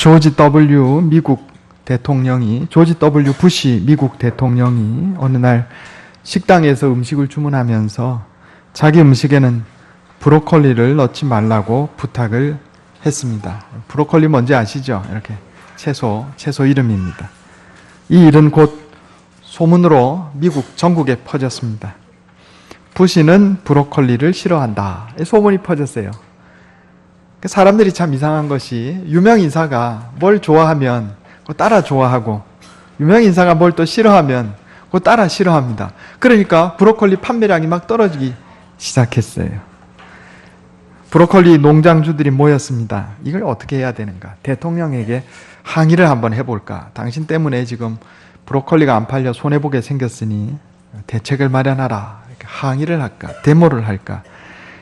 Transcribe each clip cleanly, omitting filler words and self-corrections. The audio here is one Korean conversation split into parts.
조지 W. 부시 미국 대통령이 어느 날 식당에서 음식을 주문하면서 자기 음식에는 브로콜리를 넣지 말라고 부탁을 했습니다. 브로콜리 뭔지 아시죠? 이렇게 채소 이름입니다. 이 일은 곧 소문으로 미국 전국에 퍼졌습니다. 부시는 브로콜리를 싫어한다. 소문이 퍼졌어요. 사람들이 참 이상한 것이 유명 인사가 뭘 좋아하면 그거 따라 좋아하고 유명 인사가 뭘 또 싫어하면 그거 따라 싫어합니다. 그러니까 브로콜리 판매량이 막 떨어지기 시작했어요. 브로콜리 농장주들이 모였습니다. 이걸 어떻게 해야 되는가? 대통령에게 항의를 한번 해볼까? 당신 때문에 지금 브로콜리가 안 팔려 손해보게 생겼으니 대책을 마련하라. 이렇게 항의를 할까? 데모를 할까?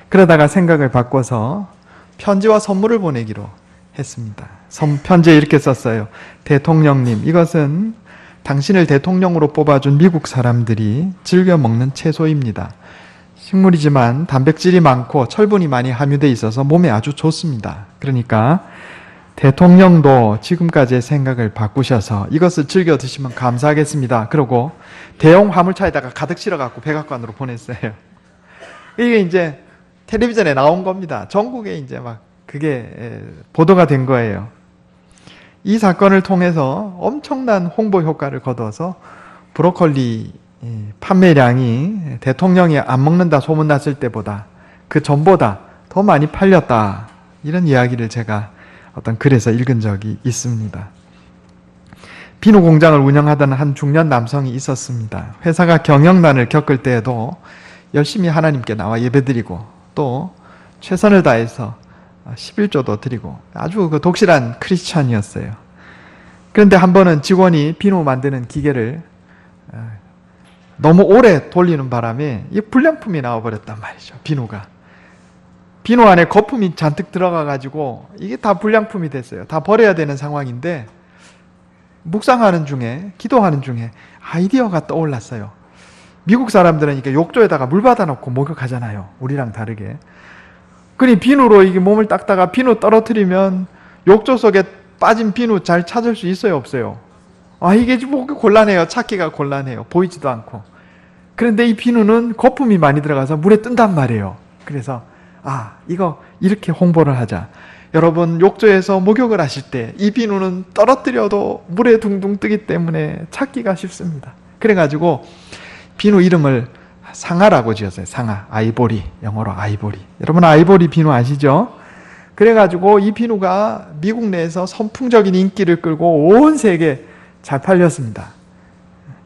그러다가 생각을 바꿔서 편지와 선물을 보내기로 했습니다. 편지에 이렇게 썼어요. 대통령님, 이것은 당신을 대통령으로 뽑아준 미국 사람들이 즐겨 먹는 채소입니다. 식물이지만 단백질이 많고 철분이 많이 함유되어 있어서 몸에 아주 좋습니다. 그러니까 대통령도 지금까지의 생각을 바꾸셔서 이것을 즐겨 드시면 감사하겠습니다. 그러고 대형 화물차에다가 가득 실어갖고 백악관으로 보냈어요. 이게 이제 텔레비전에 나온 겁니다. 전국에 이제 막 그게 보도가 된 거예요. 이 사건을 통해서 엄청난 홍보 효과를 거둬서 브로콜리 판매량이 대통령이 안 먹는다 소문났을 때보다 그 전보다 더 많이 팔렸다. 이런 이야기를 제가 어떤 글에서 읽은 적이 있습니다. 비누 공장을 운영하던 한 중년 남성이 있었습니다. 회사가 경영난을 겪을 때에도 열심히 하나님께 나와 예배드리고 또 최선을 다해서 11조도 드리고 아주 그 독실한 크리스찬이었어요. 그런데 한 번은 직원이 비누 만드는 기계를 너무 오래 돌리는 바람에 이 불량품이 나와버렸단 말이죠. 비누 안에 거품이 잔뜩 들어가가지고 이게 다 불량품이 됐어요. 다 버려야 되는 상황인데 묵상하는 중에 기도하는 중에 아이디어가 떠올랐어요. 미국 사람들은 이렇게 욕조에다가 물 받아놓고 목욕하잖아요. 우리랑 다르게. 그러니 비누로 이게 몸을 닦다가 비누 떨어뜨리면 욕조 속에 빠진 비누 잘 찾을 수 있어요, 없어요? 이게 뭐 곤란해요. 찾기가 곤란해요. 보이지도 않고. 그런데 이 비누는 거품이 많이 들어가서 물에 뜬단 말이에요. 그래서 이거 이렇게 홍보를 하자. 여러분 욕조에서 목욕을 하실 때 이 비누는 떨어뜨려도 물에 둥둥 뜨기 때문에 찾기가 쉽습니다. 그래가지고 비누 이름을 상아라고 지었어요. 상아, 아이보리, 영어로 아이보리. 여러분 아이보리 비누 아시죠? 그래가지고 이 비누가 미국 내에서 선풍적인 인기를 끌고 온 세계에 잘 팔렸습니다.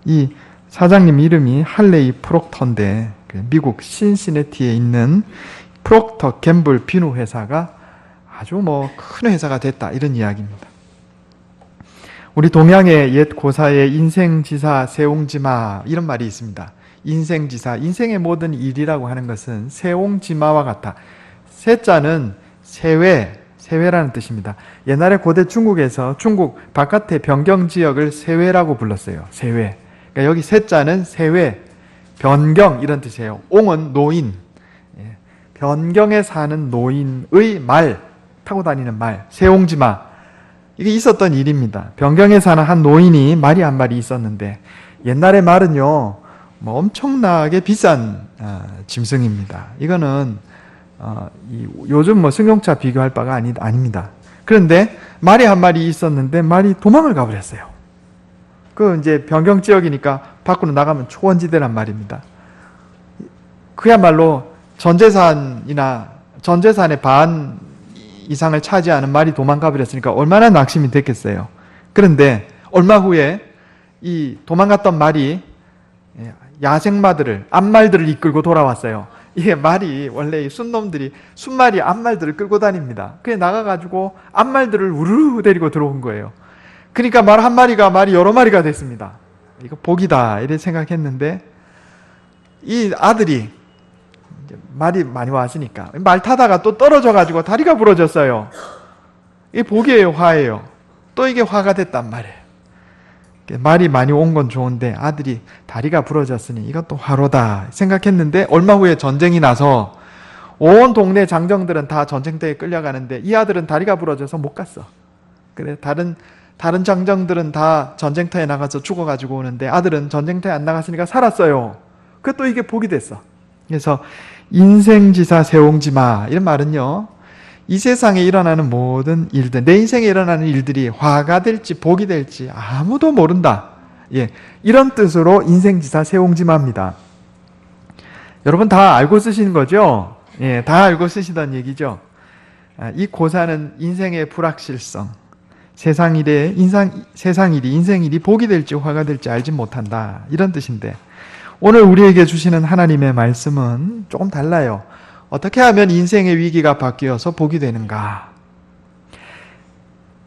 이 사장님 이름이 할레이 프록터인데 미국 신시내티에 있는 프록터 갬블 비누 회사가 아주 큰 회사가 됐다 이런 이야기입니다. 우리 동양의 옛 고사의 인생지사 세옹지마 이런 말이 있습니다. 인생지사, 인생의 모든 일이라고 하는 것은 세옹지마와 같아. 세자는 세회라는 뜻입니다. 옛날에 고대 중국에서 중국 바깥의 변경지역을 세회라고 불렀어요. 세회. 그러니까 여기 세자는 세회, 변경 이런 뜻이에요. 옹은 노인, 변경에 사는 노인의 말, 타고 다니는 말, 세옹지마. 이게 있었던 일입니다. 변경에 사는 한 노인이 말이 한 마리 있었는데 옛날의 말은요 엄청나게 비싼 짐승입니다. 이거는 요즘 승용차 비교할 바가 아닙니다. 그런데 말이 한 마리 있었는데 말이 도망을 가버렸어요. 이제 변경 지역이니까 밖으로 나가면 초원지대란 말입니다. 그야말로 전 재산의 반 이상을 차지하는 말이 도망가 버렸으니까 얼마나 낙심이 됐겠어요. 그런데 얼마 후에 이 도망갔던 말이 야생마들을, 암말들을 이끌고 돌아왔어요. 이게 말이 원래 순말이 암말들을 끌고 다닙니다. 그래 나가가지고 암말들을 우르르 데리고 들어온 거예요. 그러니까 말 한 마리가 말이 여러 마리가 됐습니다. 이거 복이다 이렇게 생각했는데 이 아들이 말이 많이 왔으니까 말 타다가 또 떨어져가지고 다리가 부러졌어요. 이게 복이에요, 화예요? 또 이게 화가 됐단 말이에요. 말이 많이 온 건 좋은데 아들이 다리가 부러졌으니 이것도 화로다 생각했는데 얼마 후에 전쟁이 나서 온 동네 장정들은 다 전쟁터에 끌려가는데 이 아들은 다리가 부러져서 못 갔어. 그래, 다른 장정들은 다 전쟁터에 나가서 죽어가지고 오는데 아들은 전쟁터에 안 나갔으니까 살았어요. 그것도 이게 복이 됐어. 그래서 인생지사 세옹지마 이런 말은요, 이 세상에 일어나는 모든 일들, 내 인생에 일어나는 일들이 화가 될지 복이 될지 아무도 모른다. 예, 이런 뜻으로 인생지사 세옹지마입니다. 여러분 다 알고 쓰시는 거죠? 예, 다 알고 쓰시던 얘기죠. 이 고사는 인생의 불확실성, 세상 일이 인생 일이 복이 될지 화가 될지 알지 못한다, 이런 뜻인데, 오늘 우리에게 주시는 하나님의 말씀은 조금 달라요. 어떻게 하면 인생의 위기가 바뀌어서 복이 되는가?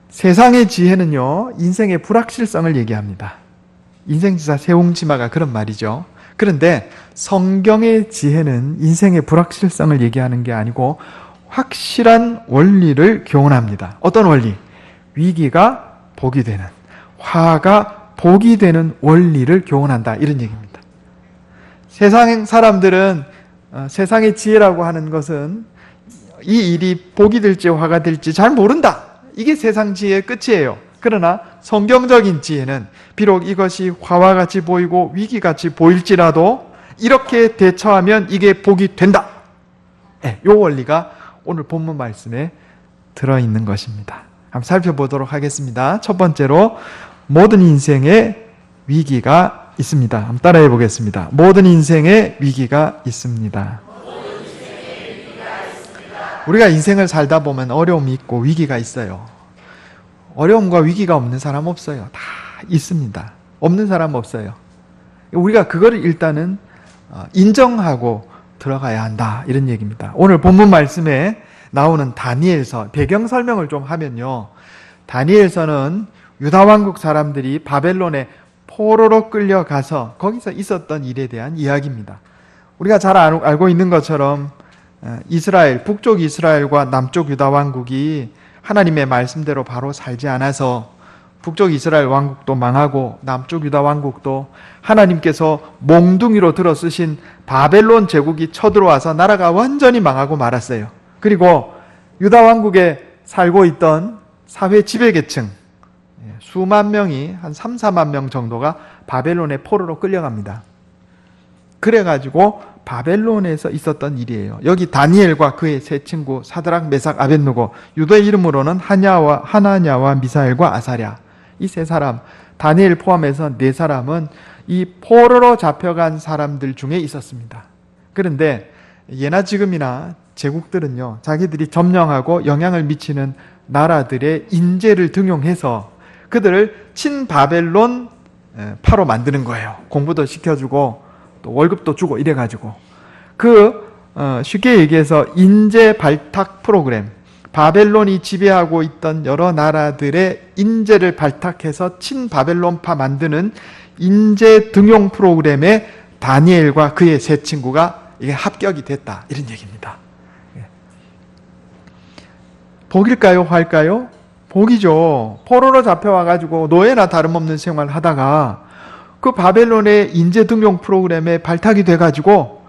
세상의 지혜는요, 인생의 불확실성을 얘기합니다. 인생지사 세옹지마가 그런 말이죠. 그런데 성경의 지혜는 인생의 불확실성을 얘기하는 게 아니고 확실한 원리를 교훈합니다. 어떤 원리? 위기가 복이 되는, 화가 복이 되는 원리를 교훈한다, 이런 얘기입니다. 세상 사람들은 세상의 지혜라고 하는 것은 이 일이 복이 될지 화가 될지 잘 모른다, 이게 세상 지혜의 끝이에요. 그러나 성경적인 지혜는 비록 이것이 화와 같이 보이고 위기같이 보일지라도 이렇게 대처하면 이게 복이 된다, 이 원리가 오늘 본문 말씀에 들어있는 것입니다. 한번 살펴보도록 하겠습니다. 첫 번째로, 모든 인생에 위기가 있습니다. 한번 따라해 보겠습니다. 모든 인생에 위기가 있습니다. 우리가 인생을 살다 보면 어려움이 있고 위기가 있어요. 어려움과 위기가 없는 사람 없어요. 다 있습니다. 없는 사람 없어요. 우리가 그거를 일단은 인정하고 들어가야 한다, 이런 얘기입니다. 오늘 본문 말씀에 나오는 다니엘서 배경 설명을 좀 하면요, 다니엘서는 유다 왕국 사람들이 바벨론에 포로로 끌려가서 거기서 있었던 일에 대한 이야기입니다. 우리가 잘 알고 있는 것처럼 이스라엘, 북쪽 이스라엘과 남쪽 유다 왕국이 하나님의 말씀대로 바로 살지 않아서 북쪽 이스라엘 왕국도 망하고 남쪽 유다 왕국도 하나님께서 몽둥이로 들어 쓰신 바벨론 제국이 쳐들어와서 나라가 완전히 망하고 말았어요. 그리고 유다 왕국에 살고 있던 사회 지배계층 수만 명이, 한 3, 4만 명 정도가 바벨론의 포로로 끌려갑니다. 그래가지고 바벨론에서 있었던 일이에요. 여기 다니엘과 그의 세 친구 사드락, 메삭, 아벳느고, 유대 이름으로는 하나냐와 미사엘과 아사랴, 이 세 사람, 다니엘 포함해서 네 사람은 이 포로로 잡혀간 사람들 중에 있었습니다. 그런데 예나 지금이나 제국들은요, 자기들이 점령하고 영향을 미치는 나라들의 인재를 등용해서 그들을 친바벨론 파로 만드는 거예요. 공부도 시켜주고 또 월급도 주고 이래가지고 쉽게 얘기해서 인재 발탁 프로그램, 바벨론이 지배하고 있던 여러 나라들의 인재를 발탁해서 친바벨론파 만드는 인재 등용 프로그램에 다니엘과 그의 세 친구가 이게 합격이 됐다, 이런 얘기입니다. 복일까요, 화일까요? 복이죠. 포로로 잡혀와가지고 노예나 다름없는 생활을 하다가 그 바벨론의 인재 등용 프로그램에 발탁이 돼가지고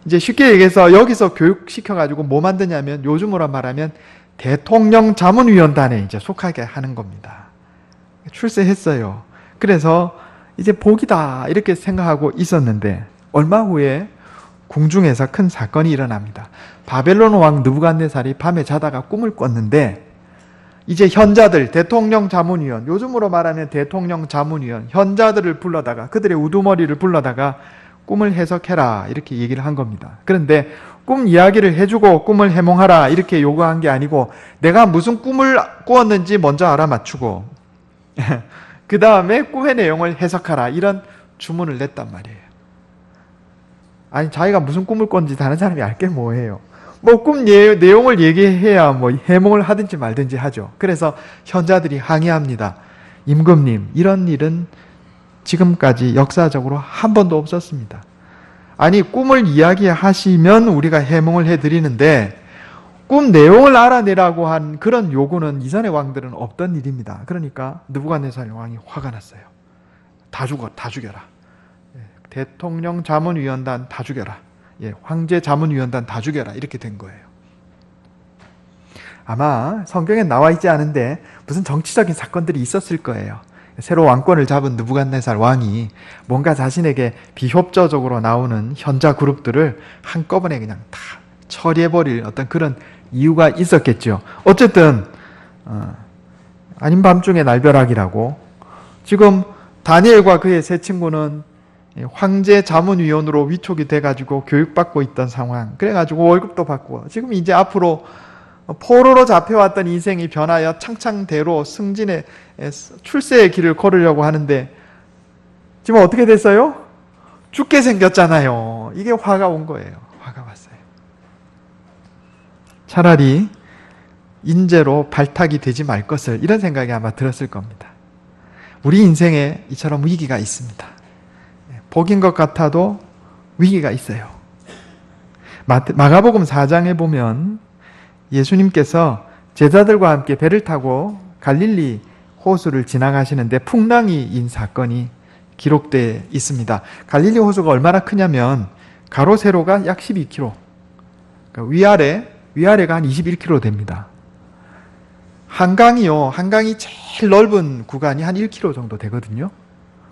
이제 쉽게 얘기해서 여기서 교육시켜가지고 뭐 만드냐면, 요즘으로 말하면 대통령 자문위원단에 이제 속하게 하는 겁니다. 출세했어요. 그래서 이제 복이다, 이렇게 생각하고 있었는데 얼마 후에 궁중에서 큰 사건이 일어납니다. 바벨론 왕 느부갓네살이 밤에 자다가 꿈을 꿨는데, 이제 현자들, 대통령 자문위원, 요즘으로 말하면 대통령 자문위원, 현자들을 불러다가, 그들의 우두머리를 불러다가 꿈을 해석해라, 이렇게 얘기를 한 겁니다. 그런데 꿈 이야기를 해주고 꿈을 해몽하라, 이렇게 요구한 게 아니고, 내가 무슨 꿈을 꾸었는지 먼저 알아맞추고 그 다음에 꿈의 내용을 해석하라, 이런 주문을 냈단 말이에요. 아니, 자기가 무슨 꿈을 꿨는지 다른 사람이 알게 뭐예요. 뭐 꿈 내용을 얘기해야 뭐 해몽을 하든지 말든지 하죠. 그래서 현자들이 항의합니다. 임금님, 이런 일은 지금까지 역사적으로 한 번도 없었습니다. 아니, 꿈을 이야기하시면 우리가 해몽을 해드리는데 꿈 내용을 알아내라고 한 그런 요구는 이전의 왕들은 없던 일입니다. 그러니까 느부갓네살 왕이 화가 났어요. 다 죽여라. 대통령 자문위원단 다 죽여라. 황제 자문위원단 다 죽여라. 이렇게 된 거예요. 아마 성경에 나와 있지 않은데 무슨 정치적인 사건들이 있었을 거예요. 새로 왕권을 잡은 느부갓네살 왕이 뭔가 자신에게 비협조적으로 나오는 현자 그룹들을 한꺼번에 그냥 다 처리해버릴 어떤 그런 이유가 있었겠죠. 어쨌든 아닌 밤중에 날벼락이라고, 지금 다니엘과 그의 세 친구는 황제 자문위원으로 위촉이 돼가지고 교육받고 있던 상황, 그래가지고 월급도 받고, 지금 이제 앞으로 포로로 잡혀왔던 인생이 변하여 창창대로 승진의 출세의 길을 걸으려고 하는데 지금 어떻게 됐어요? 죽게 생겼잖아요. 이게 화가 온 거예요. 화가 왔어요. 차라리 인재로 발탁이 되지 말 것을, 이런 생각이 아마 들었을 겁니다. 우리 인생에 이처럼 위기가 있습니다. 복인 것 같아도 위기가 있어요. 마가복음 4장에 보면 예수님께서 제자들과 함께 배를 타고 갈릴리 호수를 지나가시는데 풍랑이 사건이 기록되어 있습니다. 갈릴리 호수가 얼마나 크냐면 가로 세로가 약 12km, 그러니까 위아래가 한 21km 됩니다. 한강이 제일 넓은 구간이 한 1km 정도 되거든요.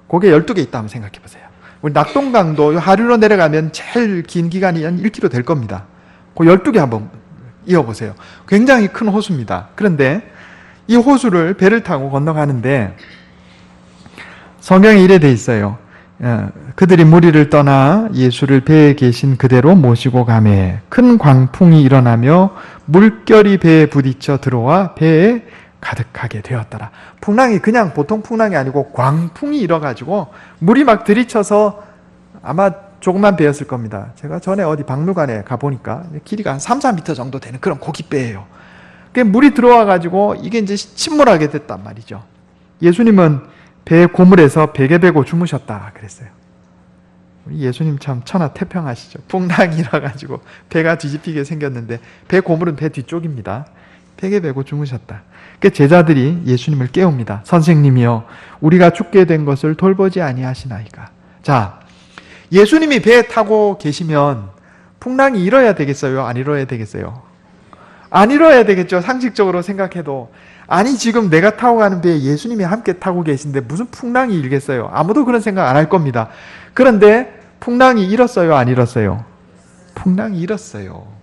그게 12개 있다면 생각해 보세요. 우리 낙동강도 하류로 내려가면 제일 긴 기간이 한 1km 될 겁니다. 그 12개 한번 이어보세요. 굉장히 큰 호수입니다. 그런데 이 호수를 배를 타고 건너가는데 성경에 이래 돼 있어요. 그들이 무리를 떠나 예수를 배에 계신 그대로 모시고 가매 큰 광풍이 일어나며 물결이 배에 부딪혀 들어와 배에 가득하게 되었더라. 풍랑이 그냥 보통 풍랑이 아니고 광풍이 일어가지고 물이 막 들이쳐서 아마 조그만 배였을 겁니다. 제가 전에 어디 박물관에 가보니까 길이가 한 3, 4m 정도 되는 그런 고깃배예요. 물이 들어와가지고 이게 이제 침몰하게 됐단 말이죠. 예수님은 배의 고물에서 베개 베고 주무셨다 그랬어요. 우리 예수님 참 천하태평하시죠. 풍랑이 일어가지고 배가 뒤집히게 생겼는데 배 고물은 배 뒤쪽입니다. 베개 베고 주무셨다. 제자들이 예수님을 깨웁니다. 선생님이여, 우리가 죽게 된 것을 돌보지 아니하시나이까. 자, 예수님이 배에 타고 계시면 풍랑이 일어야 되겠어요? 안 일어야 되겠어요? 안 일어야 되겠죠. 상식적으로 생각해도. 아니, 지금 내가 타고 가는 배에 예수님이 함께 타고 계신데 무슨 풍랑이 일겠어요? 아무도 그런 생각 안 할 겁니다. 그런데 풍랑이 일었어요? 안 일었어요? 풍랑이 일었어요.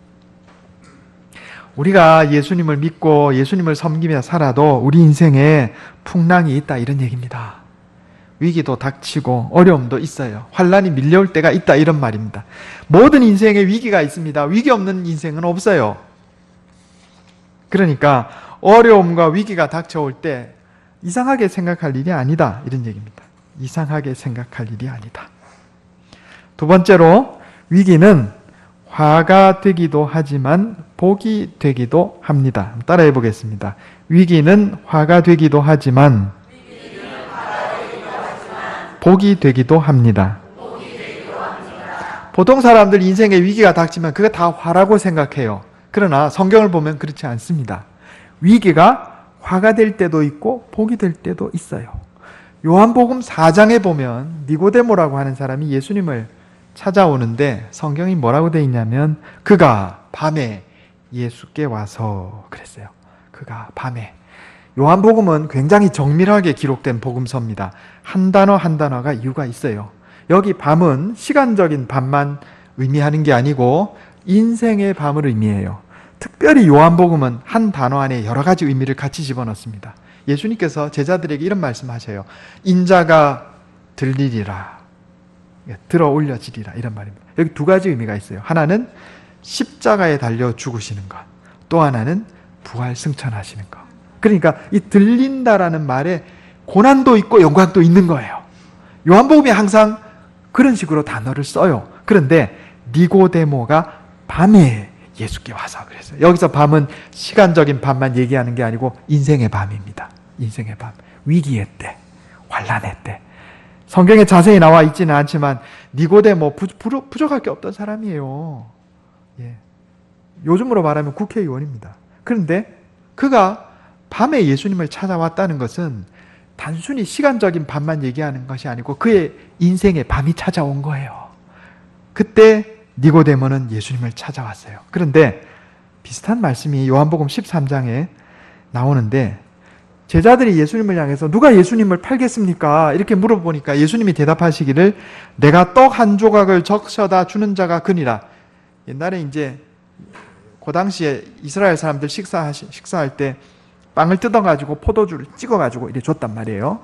우리가 예수님을 믿고 예수님을 섬기며 살아도 우리 인생에 풍랑이 있다, 이런 얘기입니다. 위기도 닥치고 어려움도 있어요. 환난이 밀려올 때가 있다, 이런 말입니다. 모든 인생에 위기가 있습니다. 위기 없는 인생은 없어요. 그러니까 어려움과 위기가 닥쳐올 때 이상하게 생각할 일이 아니다, 이런 얘기입니다. 이상하게 생각할 일이 아니다. 두 번째로, 위기는 화가 되기도 하지만 복이 되기도 합니다. 따라해 보겠습니다. 위기는 화가 되기도 하지만 복이 되기도 합니다. 보통 사람들 인생에 위기가 닥치면 그거 다 화라고 생각해요. 그러나 성경을 보면 그렇지 않습니다. 위기가 화가 될 때도 있고 복이 될 때도 있어요. 요한복음 4장에 보면 니고데모라고 하는 사람이 예수님을 찾아오는데 성경이 뭐라고 되어 있냐면 그가 밤에 예수께 와서 그랬어요. 그가 밤에. 요한복음은 굉장히 정밀하게 기록된 복음서입니다. 한 단어 한 단어가 이유가 있어요. 여기 밤은 시간적인 밤만 의미하는 게 아니고 인생의 밤을 의미해요. 특별히 요한복음은 한 단어 안에 여러 가지 의미를 같이 집어넣습니다. 예수님께서 제자들에게 이런 말씀하셔요. 인자가 들리리라, 들어 올려지리라, 이런 말입니다. 여기 두 가지 의미가 있어요. 하나는 십자가에 달려 죽으시는 것, 또 하나는 부활 승천하시는 것. 그러니까 이 들린다라는 말에 고난도 있고 영광도 있는 거예요. 요한복음이 항상 그런 식으로 단어를 써요. 그런데 니고데모가 밤에 예수께 와서 그랬어요. 여기서 밤은 시간적인 밤만 얘기하는 게 아니고 인생의 밤입니다. 인생의 밤, 위기의 때, 환난의 때. 성경에 자세히 나와 있지는 않지만 니고데모 부족할 게 없던 사람이에요. 예. 요즘으로 말하면 국회의원입니다. 그런데 그가 밤에 예수님을 찾아왔다는 것은 단순히 시간적인 밤만 얘기하는 것이 아니고 그의 인생의 밤이 찾아온 거예요. 그때 니고데모는 예수님을 찾아왔어요. 그런데 비슷한 말씀이 요한복음 13장에 나오는데 제자들이 예수님을 향해서 누가 예수님을 팔겠습니까? 이렇게 물어보니까 예수님이 대답하시기를 내가 떡 한 조각을 적셔다 주는 자가 그니라. 옛날에 이제 그 당시에 이스라엘 사람들 식사할 때 빵을 뜯어가지고 포도주를 찍어가지고 이렇게 줬단 말이에요.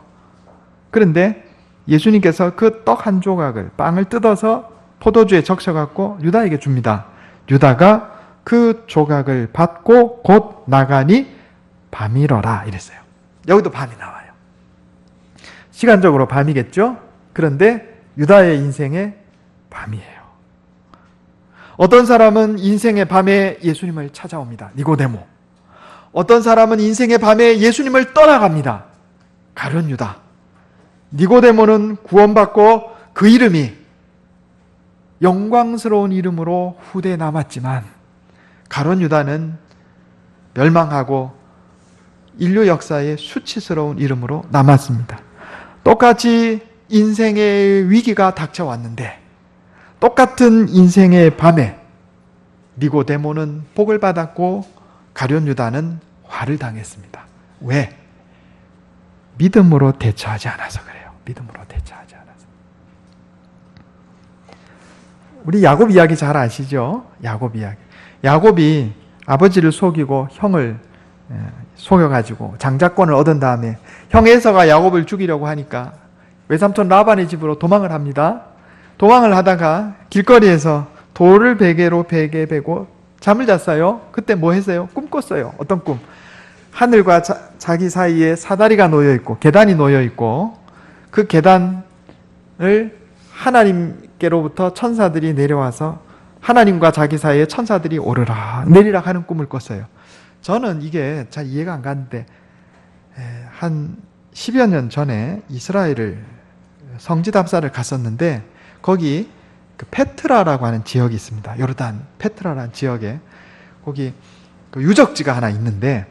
그런데 예수님께서 그 떡 한 조각을 빵을 뜯어서 포도주에 적셔갖고 유다에게 줍니다. 유다가 그 조각을 받고 곧 나가니 밤이러라 이랬어요. 여기도 밤이 나와요. 시간적으로 밤이겠죠? 그런데 유다의 인생에 밤이에요. 어떤 사람은 인생의 밤에 예수님을 찾아옵니다. 니고데모. 어떤 사람은 인생의 밤에 예수님을 떠나갑니다. 가룟 유다. 니고데모는 구원받고 그 이름이 영광스러운 이름으로 후대에 남았지만 가룟 유다는 멸망하고 인류 역사의 수치스러운 이름으로 남았습니다. 똑같이 인생의 위기가 닥쳐왔는데 똑같은 인생의 밤에 니고데모는 복을 받았고 가룟 유다는 화를 당했습니다. 왜? 믿음으로 대처하지 않아서 그래요. 믿음으로 대처하지 않아서. 우리 야곱 이야기 잘 아시죠? 야곱 이야기. 야곱이 아버지를 속이고 형을 속여가지고 장자권을 얻은 다음에 형 에서가 야곱을 죽이려고 하니까 외삼촌 라반의 집으로 도망을 합니다. 도망을 하다가 길거리에서 돌을 베개로 베개 베고 잠을 잤어요. 그때 뭐 했어요? 꿈 꿨어요. 어떤 꿈? 하늘과 자기 사이에 사다리가 놓여있고 계단이 놓여있고 그 계단을 하나님께로부터 천사들이 내려와서 하나님과 자기 사이에 천사들이 오르락 내리락 하는 꿈을 꿨어요. 저는 이게 잘 이해가 안 가는데 한 10여 년 전에 이스라엘을 성지 답사를 갔었는데 거기 그 페트라라고 하는 지역이 있습니다. 요르단 페트라라는 지역에 거기 그 유적지가 하나 있는데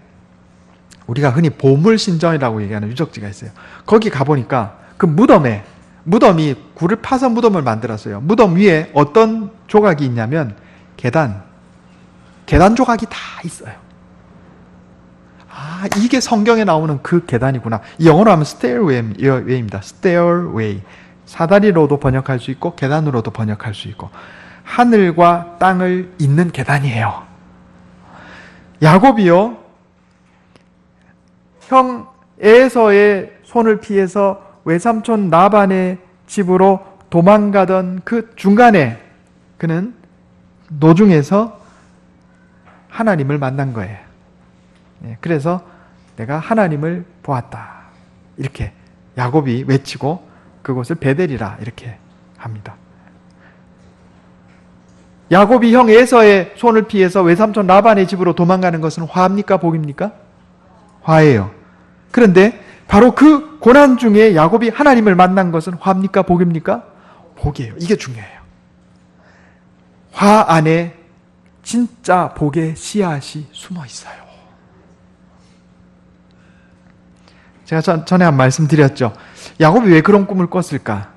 우리가 흔히 보물신전이라고 얘기하는 유적지가 있어요. 거기 가보니까 그 무덤이 굴을 파서 무덤을 만들었어요. 무덤 위에 어떤 조각이 있냐면 계단 조각이 다 있어요. 아, 이게 성경에 나오는 그 계단이구나. 영어로 하면 stairway입니다. stairway. 사다리로도 번역할 수 있고 계단으로도 번역할 수 있고 하늘과 땅을 잇는 계단이에요. 야곱이요, 형 에서의 손을 피해서 외삼촌 라반의 집으로 도망가던 그 중간에 그는 노중에서 하나님을 만난 거예요. 그래서 내가 하나님을 보았다. 이렇게 야곱이 외치고 그곳을 베델이라 이렇게 합니다. 야곱이 형 에서의 손을 피해서 외삼촌 라반의 집으로 도망가는 것은 화입니까? 복입니까? 화예요. 그런데 바로 그 고난 중에 야곱이 하나님을 만난 것은 화입니까? 복입니까? 복이에요. 이게 중요해요. 화 안에 진짜 복의 씨앗이 숨어 있어요. 제가 전에 한 말씀 드렸죠. 야곱이 왜 그런 꿈을 꿨을까?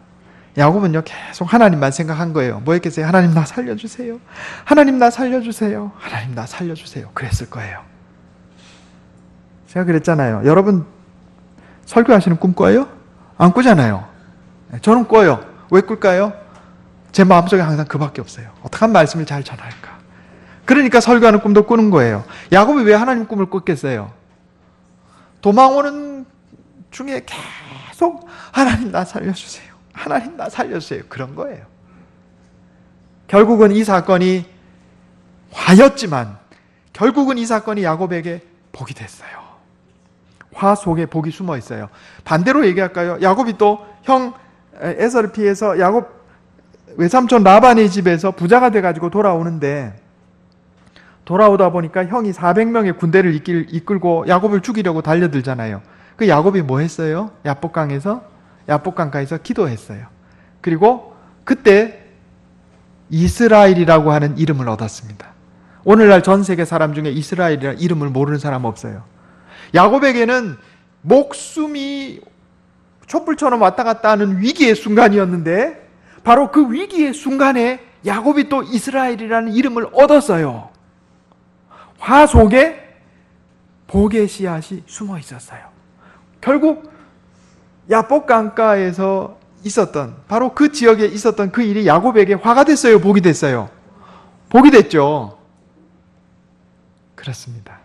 야곱은요 계속 하나님만 생각한 거예요. 뭐 했겠어요? 하나님 나 살려주세요. 하나님 나 살려주세요. 하나님 나 살려주세요. 그랬을 거예요. 제가 그랬잖아요. 여러분 설교하시는 꿈 꿔요? 안 꾸잖아요. 저는 꿔요. 왜 꿀까요? 제 마음속에 항상 그밖에 없어요. 어떻게 하면 말씀을 잘 전할까? 그러니까 설교하는 꿈도 꾸는 거예요. 야곱이 왜 하나님 꿈을 꿨겠어요? 도망오는 중에 계속 하나님 나 살려주세요. 하나님 나 살려주세요. 그런 거예요. 결국은 이 사건이 화였지만 결국은 이 사건이 야곱에게 복이 됐어요. 화 속에 복이 숨어 있어요. 반대로 얘기할까요? 야곱이 또 형 에서를 피해서 야곱 외삼촌 라반의 집에서 부자가 돼가지고 돌아오는데 돌아오다 보니까 형이 400명의 군대를 이끌고 야곱을 죽이려고 달려들잖아요. 그 야곱이 뭐 했어요? 야복강가에서 기도했어요. 그리고 그때 이스라엘이라고 하는 이름을 얻었습니다. 오늘날 전 세계 사람 중에 이스라엘이라는 이름을 모르는 사람 없어요. 야곱에게는 목숨이 촛불처럼 왔다 갔다 하는 위기의 순간이었는데 바로 그 위기의 순간에 야곱이 또 이스라엘이라는 이름을 얻었어요. 화 속에 복의 씨앗이 숨어 있었어요. 결국 야복 강가에서 있었던, 바로 그 지역에 있었던 그 일이 야곱에게 화가 됐어요? 복이 됐어요? 복이 됐죠. 그렇습니다.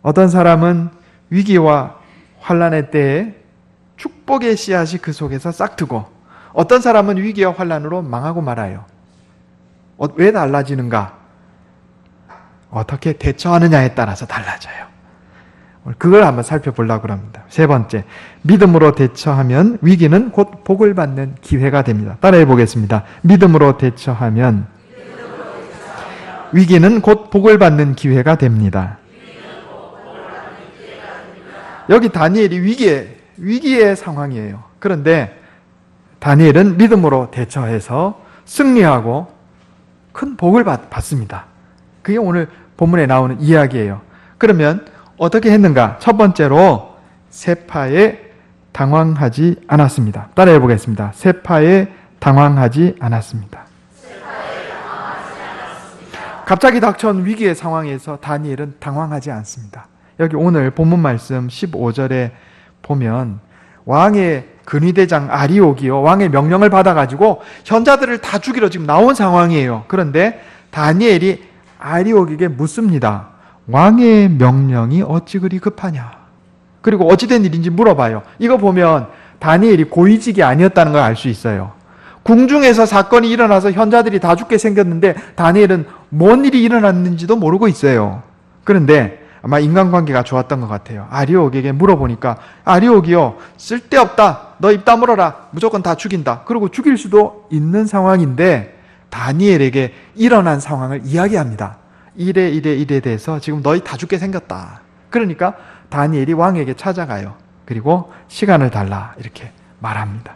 어떤 사람은 위기와 환난의 때에 축복의 씨앗이 그 속에서 싹트고, 어떤 사람은 위기와 환난으로 망하고 말아요. 왜 달라지는가? 어떻게 대처하느냐에 따라서 달라져요. 그걸 한번 살펴보려고 합니다. 세 번째, 믿음으로 대처하면 위기는 곧 복을 받는 기회가 됩니다. 따라해 보겠습니다. 믿음으로 대처하면 위기는 곧 복을 받는 기회가 됩니다. 여기 다니엘이 위기의 상황이에요. 그런데 다니엘은 믿음으로 대처해서 승리하고 큰 복을 받습니다. 그게 오늘 본문에 나오는 이야기예요. 그러면 어떻게 했는가? 첫 번째로 세파에 당황하지 않았습니다. 따라해 보겠습니다. 세파에 당황하지 않았습니다. 갑자기 닥쳐온 위기의 상황에서 다니엘은 당황하지 않습니다. 여기 오늘 본문 말씀 15절에 보면 왕의 근위대장 아리옥이요, 왕의 명령을 받아가지고 현자들을 다 죽이러 지금 나온 상황이에요. 그런데 다니엘이 아리옥에게 묻습니다. 왕의 명령이 어찌 그리 급하냐? 그리고 어찌된 일인지 물어봐요. 이거 보면 다니엘이 고위직이 아니었다는 걸 알 수 있어요. 궁중에서 사건이 일어나서 현자들이 다 죽게 생겼는데 다니엘은 뭔 일이 일어났는지도 모르고 있어요. 그런데 아마 인간관계가 좋았던 것 같아요. 아리옥에게 물어보니까 아리옥이요, 쓸데없다. 너 입 다물어라. 무조건 다 죽인다. 그리고 죽일 수도 있는 상황인데 다니엘에게 일어난 상황을 이야기합니다. 이래 돼서 지금 너희 다 죽게 생겼다. 그러니까 다니엘이 왕에게 찾아가요. 그리고 시간을 달라 이렇게 말합니다.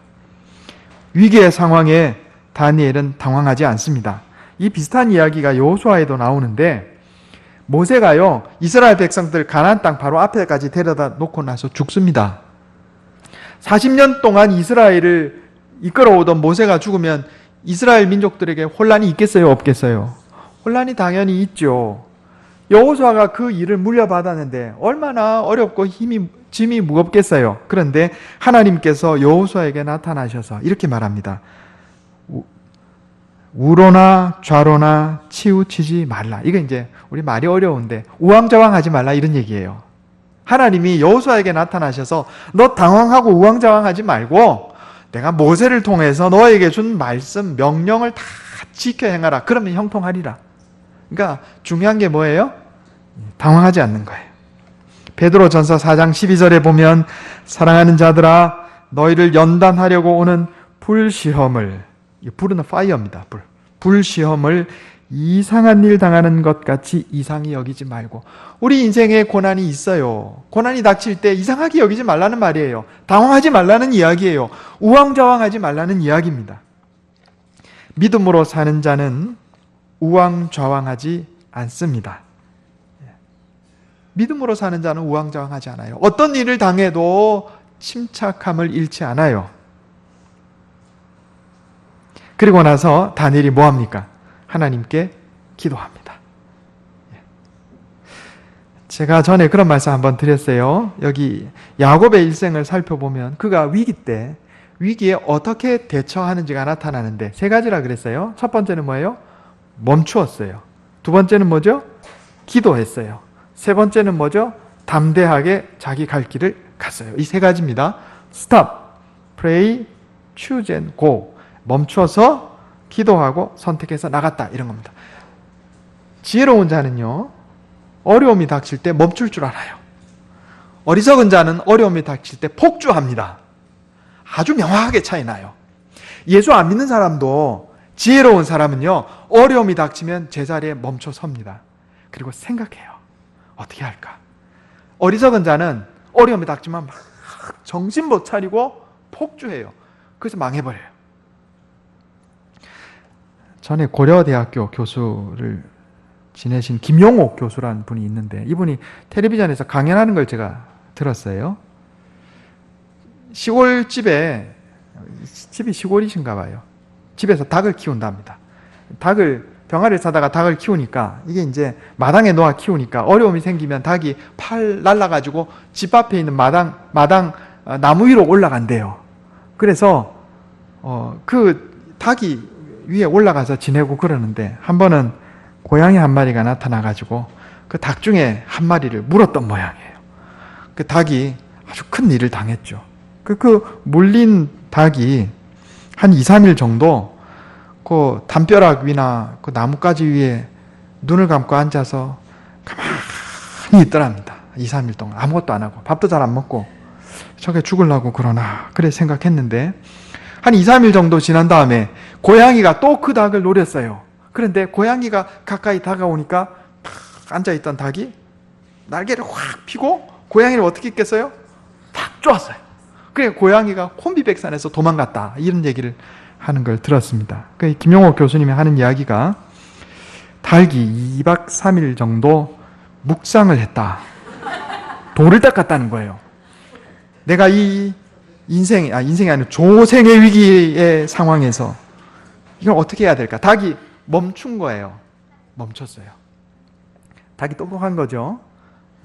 위기의 상황에 다니엘은 당황하지 않습니다. 이 비슷한 이야기가 여호수아에도 나오는데 모세가요, 이스라엘 백성들 가나안 땅 바로 앞에까지 데려다 놓고 나서 죽습니다. 40년 동안 이스라엘을 이끌어오던 모세가 죽으면 이스라엘 민족들에게 혼란이 있겠어요? 없겠어요? 혼란이 당연히 있죠. 여호수아가 그 일을 물려받았는데 얼마나 어렵고 짐이 무겁겠어요. 그런데 하나님께서 여호수아에게 나타나셔서 이렇게 말합니다. 우로나 좌로나 치우치지 말라. 이거 이제 우리 말이 어려운데 우왕좌왕하지 말라 이런 얘기예요. 하나님이 여호수아에게 나타나셔서 너 당황하고 우왕좌왕하지 말고 내가 모세를 통해서 너에게 준 말씀, 명령을 다 지켜 행하라. 그러면 형통하리라. 그러니까 중요한 게 뭐예요? 당황하지 않는 거예요. 베드로전서 4장 12절에 보면 사랑하는 자들아 너희를 연단하려고 오는 불시험을, 불은 파이어입니다. 불시험을 이상한 일 당하는 것 같이 이상히 여기지 말고. 우리 인생에 고난이 있어요. 고난이 닥칠 때 이상하게 여기지 말라는 말이에요. 당황하지 말라는 이야기예요. 우왕좌왕하지 말라는 이야기입니다. 믿음으로 사는 자는 우왕좌왕하지 않습니다. 믿음으로 사는 자는 우왕좌왕하지 않아요. 어떤 일을 당해도 침착함을 잃지 않아요. 그리고 나서 다니엘이 뭐합니까? 하나님께 기도합니다. 제가 전에 그런 말씀 한번 드렸어요. 여기 야곱의 일생을 살펴보면 그가 위기 때 위기에 어떻게 대처하는지가 나타나는데 세 가지라 그랬어요. 첫 번째는 뭐예요? 멈추었어요. 두 번째는 뭐죠? 기도했어요. 세 번째는 뭐죠? 담대하게 자기 갈 길을 갔어요. 이 세 가지입니다. Stop, pray, choose and go. 멈춰서 기도하고 선택해서 나갔다 이런 겁니다. 지혜로운 자는요, 어려움이 닥칠 때 멈출 줄 알아요. 어리석은 자는 어려움이 닥칠 때 폭주합니다. 아주 명확하게 차이 나요. 예수 안 믿는 사람도 지혜로운 사람은요, 어려움이 닥치면 제자리에 멈춰 섭니다. 그리고 생각해요. 어떻게 할까? 어리석은 자는 어려움이 닥치면 막 정신 못 차리고 폭주해요. 그래서 망해버려요. 전에 고려대학교 교수를 지내신 김용옥 교수라는 분이 있는데 이분이 텔레비전에서 강연하는 걸 제가 들었어요. 집이 시골이신가 봐요. 집에서 닭을 키운답니다. 닭을 병아리를 사다가 닭을 키우니까 이게 이제 마당에 놓아 키우니까 어려움이 생기면 닭이 팔 날라가지고 집 앞에 있는 마당 나무 위로 올라간대요. 그래서 그 닭이 위에 올라가서 지내고 그러는데 한 번은 고양이 한 마리가 나타나가지고 그 닭 중에 한 마리를 물었던 모양이에요. 그 닭이 아주 큰 일을 당했죠. 그 물린 닭이 한 2, 3일 정도 그 담벼락 위나 그 나뭇가지 위에 눈을 감고 앉아서 가만히 있더랍니다. 2, 3일 동안 아무것도 안 하고 밥도 잘 안 먹고 저게 죽으려고 그러나 그래 생각했는데 한 2, 3일 정도 지난 다음에 고양이가 또 그 닭을 노렸어요. 그런데 고양이가 가까이 다가오니까 탁 앉아있던 닭이 날개를 확 펴고 고양이를 어떻게 했겠어요? 탁 쪼았어요. 그래 고양이가 혼비백산해서 도망갔다 이런 얘기를 하는 걸 들었습니다. 그 김용옥 교수님이 하는 이야기가 닭이 2박 3일 정도 묵상을 했다. 돌을 닦았다는 거예요. 내가 이 인생이 아니라 조생의 위기의 상황에서 이걸 어떻게 해야 될까? 닭이 멈춘 거예요. 멈췄어요. 닭이 똑똑한 거죠.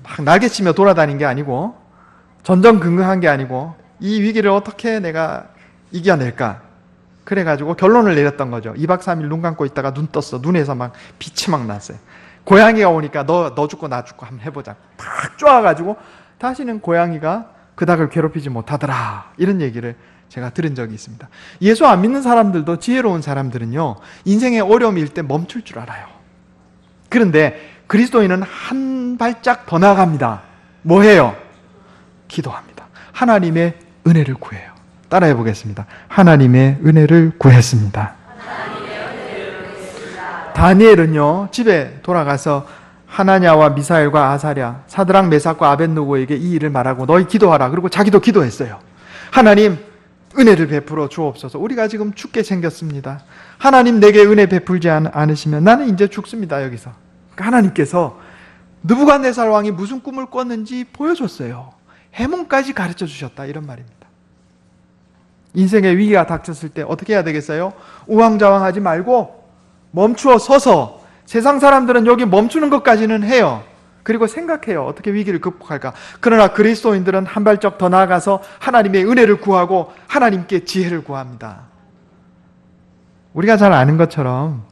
막 날개치며 돌아다닌 게 아니고 전전긍긍한 게 아니고 이 위기를 어떻게 내가 이겨낼까? 그래가지고 결론을 내렸던 거죠. 2박 3일 눈 감고 있다가 눈 떴어. 눈에서 막 빛이 막 났어요. 고양이가 오니까 너 죽고 나 죽고 한번 해보자. 팍 쪼아가지고 다시는 고양이가 그 닭을 괴롭히지 못하더라. 이런 얘기를 제가 들은 적이 있습니다. 예수 안 믿는 사람들도 지혜로운 사람들은요. 인생의 어려움일 때 멈출 줄 알아요. 그런데 그리스도인은 한 발짝 더 나아갑니다. 뭐 해요? 기도합니다. 하나님의 은혜를 구해요. 따라해 보겠습니다. 하나님의 은혜를 구했습니다. 다니엘은요 집에 돌아가서 하나냐와 미사엘과 아사랴, 사드락 메삭과 아벳느고에게 이 일을 말하고 너희 기도하라. 그리고 자기도 기도했어요. 하나님 은혜를 베풀어 주옵소서. 우리가 지금 죽게 생겼습니다. 하나님 내게 은혜 베풀지 않으시면 나는 이제 죽습니다. 여기서 하나님께서 느부갓네살 왕이 무슨 꿈을 꿨는지 보여줬어요. 해몽까지 가르쳐 주셨다 이런 말입니다. 인생의 위기가 닥쳤을 때 어떻게 해야 되겠어요? 우왕좌왕하지 말고 멈추어 서서 세상 사람들은 여기 멈추는 것까지는 해요. 그리고 생각해요. 어떻게 위기를 극복할까? 그러나 그리스도인들은 한 발짝 더 나아가서 하나님의 은혜를 구하고 하나님께 지혜를 구합니다. 우리가 잘 아는 것처럼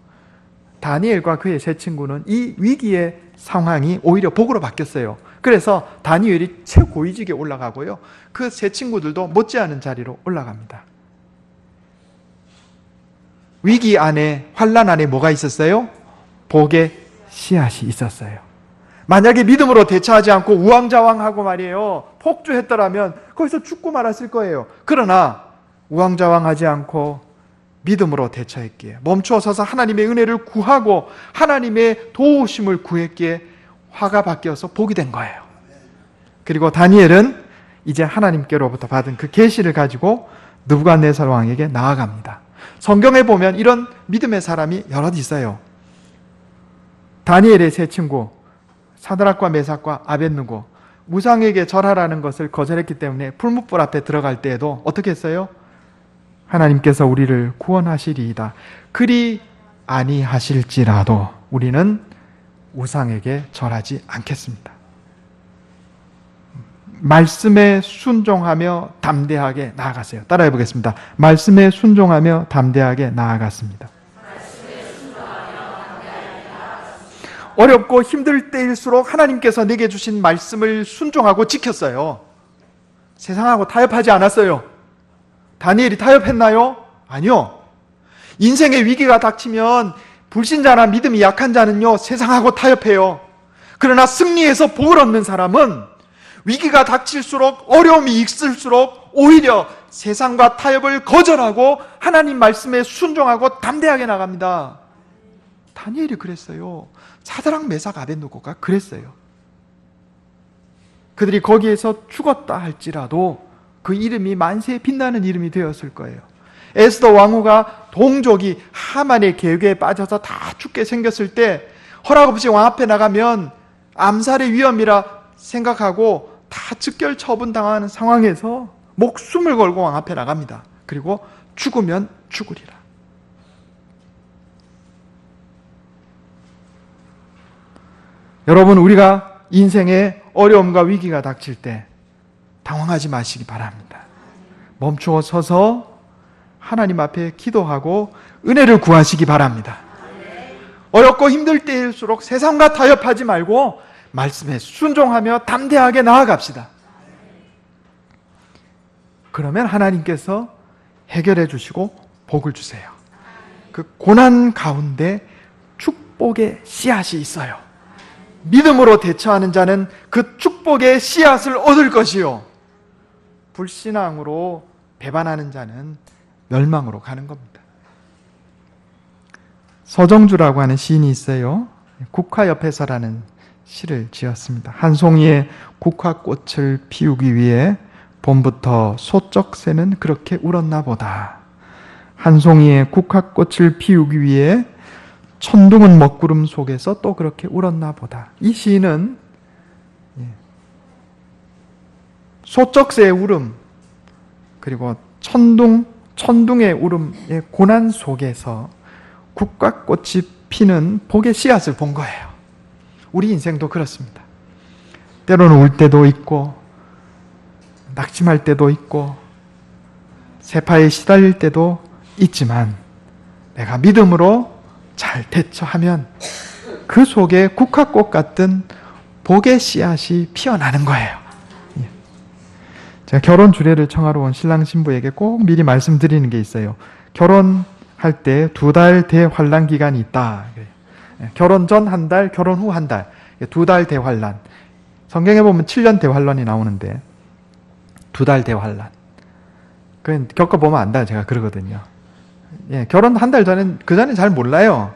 다니엘과 그의 세 친구는 이 위기의 상황이 오히려 복으로 바뀌었어요. 그래서 다니엘이 최고위직에 올라가고요. 그 세 친구들도 못지않은 자리로 올라갑니다. 위기 안에, 환난 안에 뭐가 있었어요? 복의 씨앗이 있었어요. 만약에 믿음으로 대처하지 않고 우왕좌왕하고 말이에요. 폭주했더라면 거기서 죽고 말았을 거예요. 그러나 우왕좌왕하지 않고 믿음으로 대처했기에 멈추어 서서 하나님의 은혜를 구하고 하나님의 도우심을 구했기에 화가 바뀌어서 복이 된 거예요. 그리고 다니엘은 이제 하나님께로부터 받은 그 계시를 가지고 느부갓네살 왕에게 나아갑니다. 성경에 보면 이런 믿음의 사람이 여럿 있어요. 다니엘의 세 친구 사드락과 메삭과 아벳느고 우상에게 절하라는 것을 거절했기 때문에 풀무불 앞에 들어갈 때에도 어떻게 했어요? 하나님께서 우리를 구원하시리이다. 그리 아니하실지라도 우리는 우상에게 절하지 않겠습니다. 말씀에 순종하며 담대하게 나아갔어요. 따라해 보겠습니다. 말씀에 순종하며 담대하게 나아갔습니다. 어렵고 힘들 때일수록 하나님께서 내게 주신 말씀을 순종하고 지켰어요. 세상하고 타협하지 않았어요. 다니엘이 타협했나요? 아니요. 인생의 위기가 닥치면 불신자나 믿음이 약한 자는요 세상하고 타협해요. 그러나 승리해서 복을 얻는 사람은 위기가 닥칠수록 어려움이 있을수록 오히려 세상과 타협을 거절하고 하나님 말씀에 순종하고 담대하게 나갑니다. 다니엘이 그랬어요. 사드락 메삭 아벳느고가 그랬어요. 그들이 거기에서 죽었다 할지라도 그 이름이 만세에 빛나는 이름이 되었을 거예요. 에스더 왕후가 동족이 하만의 계획에 빠져서 다 죽게 생겼을 때 허락 없이 왕 앞에 나가면 암살의 위험이라 생각하고 다 즉결 처분당하는 상황에서 목숨을 걸고 왕 앞에 나갑니다. 그리고 죽으면 죽으리라. 여러분, 우리가 인생에 어려움과 위기가 닥칠 때 당황하지 마시기 바랍니다. 멈추어 서서 하나님 앞에 기도하고 은혜를 구하시기 바랍니다. 어렵고 힘들 때일수록 세상과 타협하지 말고 말씀에 순종하며 담대하게 나아갑시다. 그러면 하나님께서 해결해 주시고 복을 주세요. 그 고난 가운데 축복의 씨앗이 있어요. 믿음으로 대처하는 자는 그 축복의 씨앗을 얻을 것이요, 불신앙으로 배반하는 자는 멸망으로 가는 겁니다. 서정주라고 하는 시인이 있어요. 국화옆에서라는 시를 지었습니다. 한 송이의 국화꽃을 피우기 위해 봄부터 소쩍새는 그렇게 울었나 보다. 한 송이의 국화꽃을 피우기 위해 천둥은 먹구름 속에서 또 그렇게 울었나 보다. 이 시인은 소쩍새의 울음, 그리고 천둥의 울음의 고난 속에서 국화꽃이 피는 복의 씨앗을 본 거예요. 우리 인생도 그렇습니다. 때로는 울 때도 있고, 낙심할 때도 있고, 세파에 시달릴 때도 있지만, 내가 믿음으로 잘 대처하면 그 속에 국화꽃 같은 복의 씨앗이 피어나는 거예요. 제가 결혼 주례를 청하러 온 신랑 신부에게 꼭 미리 말씀드리는 게 있어요. 결혼할 때 2달 대환란 기간이 있다. 결혼 전 한 달, 결혼 후 한 달, 2달 대환란. 성경에 보면 7년 대환란이 나오는데 2달 대환란. 그건 겪어보면 안다, 제가 그러거든요. 결혼 한 달 전엔, 그 전에 잘 몰라요.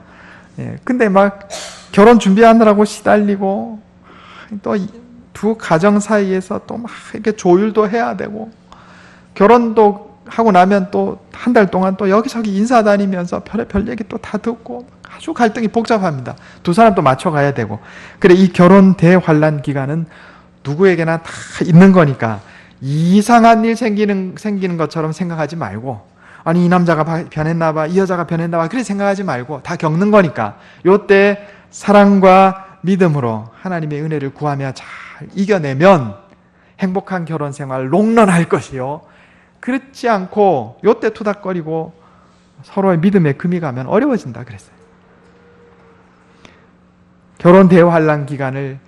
근데 막 결혼 준비하느라고 시달리고, 또 두 가정 사이에서 또 막 이렇게 조율도 해야 되고, 결혼도 하고 나면 또 한 달 동안 또 여기저기 인사 다니면서 별 얘기 또 다 듣고, 아주 갈등이 복잡합니다. 두 사람 또 맞춰가야 되고. 그래, 이 결혼 대환란 기간은 누구에게나 다 있는 거니까 이상한 일 생기는 것처럼 생각하지 말고, 아니 이 남자가 변했나 봐, 이 여자가 변했나 봐, 그렇게 생각하지 말고 다 겪는 거니까 요때 사랑과 믿음으로 하나님의 은혜를 구하며 잘 이겨내면 행복한 결혼 생활 롱런할 것이요, 그렇지 않고 요때 투닥거리고 서로의 믿음에 금이 가면 어려워진다 그랬어요. 결혼 대환란 기간을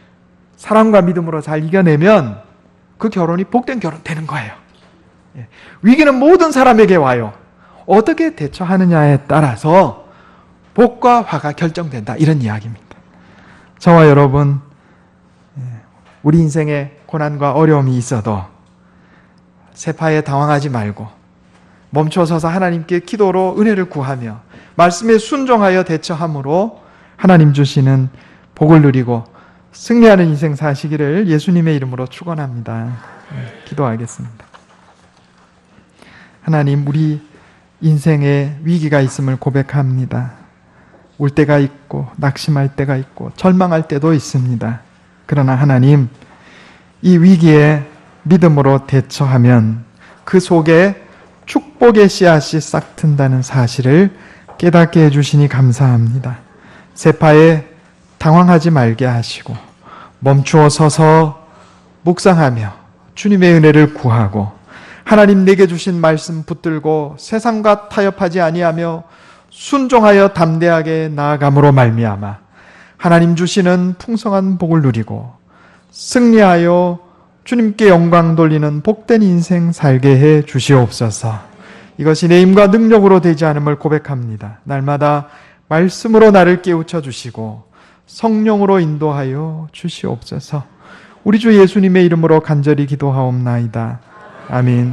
사랑과 믿음으로 잘 이겨내면 그 결혼이 복된 결혼 되는 거예요. 위기는 모든 사람에게 와요. 어떻게 대처하느냐에 따라서 복과 화가 결정된다, 이런 이야기입니다. 저와 여러분, 우리 인생에 고난과 어려움이 있어도 세파에 당황하지 말고 멈춰서서 하나님께 기도로 은혜를 구하며 말씀에 순종하여 대처함으로 하나님 주시는 복을 누리고 승리하는 인생 사시기를 예수님의 이름으로 축원합니다. 기도하겠습니다. 하나님, 우리 인생에 위기가 있음을 고백합니다. 울 때가 있고 낙심할 때가 있고 절망할 때도 있습니다. 그러나 하나님, 이 위기에 믿음으로 대처하면 그 속에 축복의 씨앗이 싹 튼다는 사실을 깨닫게 해주시니 감사합니다. 세파에 당황하지 말게 하시고 멈추어 서서 묵상하며 주님의 은혜를 구하고 하나님 내게 주신 말씀 붙들고 세상과 타협하지 아니하며 순종하여 담대하게 나아감으로 말미암아 하나님 주시는 풍성한 복을 누리고 승리하여 주님께 영광 돌리는 복된 인생 살게 해 주시옵소서. 이것이 내 힘과 능력으로 되지 않음을 고백합니다. 날마다 말씀으로 나를 깨우쳐 주시고 성령으로 인도하여 주시옵소서. 우리 주 예수님의 이름으로 간절히 기도하옵나이다. 아멘.